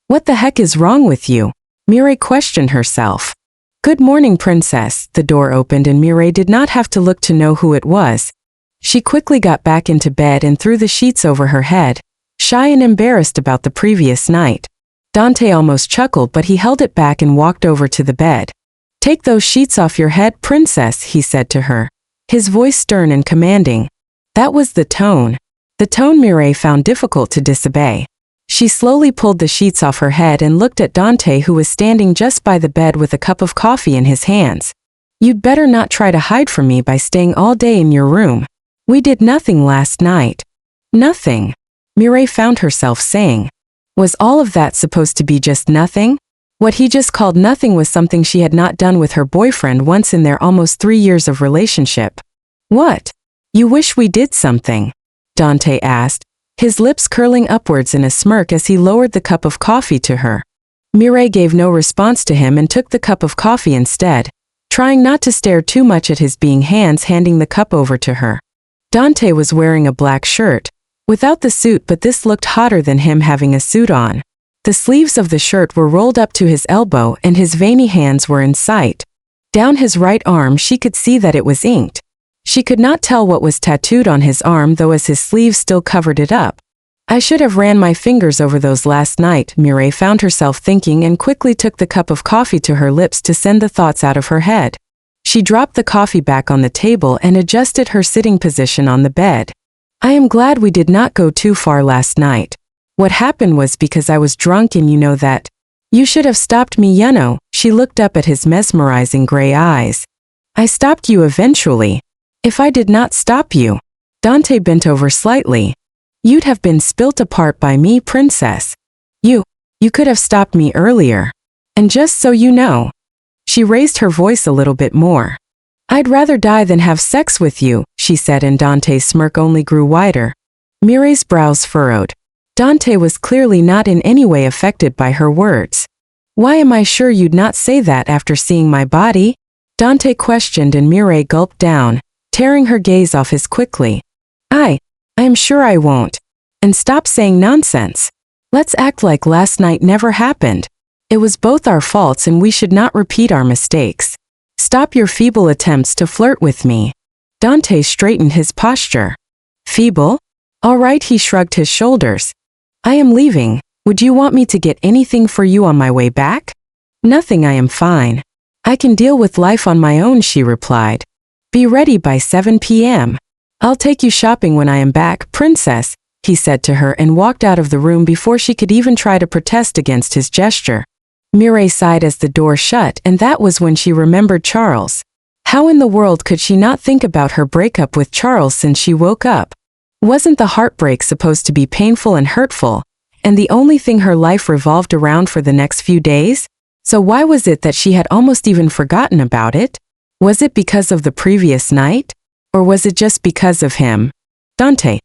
What the heck is wrong with you? Mireille questioned herself. Good morning, princess. The door opened and Mireille did not have to look to know who it was. She quickly got back into bed and threw the sheets over her head, shy and embarrassed about the previous night. Dante almost chuckled, but he held it back and walked over to the bed. Take those sheets off your head, princess, he said to her, his voice stern and commanding. That was the tone Mireille found difficult to disobey. She slowly pulled the sheets off her head and looked at Dante, who was standing just by the bed with a cup of coffee in his hands. You'd better not try to hide from me by staying all day in your room. We did nothing last night. Nothing, Mireille found herself saying. Was all of that supposed to be just nothing? What he just called nothing was something she had not done with her boyfriend once in their almost 3 years of relationship. What? You wish we did something? Dante asked, his lips curling upwards in a smirk as he lowered the cup of coffee to her. Mireille gave no response to him and took the cup of coffee instead, trying not to stare too much at his being hands handing the cup over to her. Dante was wearing a black shirt, without the suit, but this looked hotter than him having a suit on. The sleeves of the shirt were rolled up to his elbow and his veiny hands were in sight. Down his right arm she could see that it was inked. She could not tell what was tattooed on his arm though, as his sleeves still covered it up. I should have ran my fingers over those last night, Mireille found herself thinking, and quickly took the cup of coffee to her lips to send the thoughts out of her head. She dropped the coffee back on the table and adjusted her sitting position on the bed. I am glad we did not go too far last night. What happened was because I was drunk, and you know that. You should have stopped me, you know. She looked up at his mesmerizing gray eyes. I stopped you eventually. If I did not stop you. Dante bent over slightly. You'd have been spilt apart by me, princess. You could have stopped me earlier. And just so you know. She raised her voice a little bit more. I'd rather die than have sex with you, she said, and Dante's smirk only grew wider. Mireille's brows furrowed. Dante was clearly not in any way affected by her words. Why am I sure you'd not say that after seeing my body? Dante questioned, and Mireille gulped down, tearing her gaze off his quickly. I am sure I won't. And stop saying nonsense. Let's act like last night never happened. It was both our faults and we should not repeat our mistakes. Stop your feeble attempts to flirt with me. Dante straightened his posture. Feeble? All right, he shrugged his shoulders. I am leaving. Would you want me to get anything for you on my way back? Nothing, I am fine. I can deal with life on my own, she replied. Be ready by 7 p.m. I'll take you shopping when I am back, princess, he said to her, and walked out of the room before she could even try to protest against his gesture. Mireille sighed as the door shut, and that was when she remembered Charles. How in the world could she not think about her breakup with Charles since she woke up? Wasn't the heartbreak supposed to be painful and hurtful, and the only thing her life revolved around for the next few days? So why was it that she had almost even forgotten about it? Was it because of the previous night? Or was it just because of him? Dante.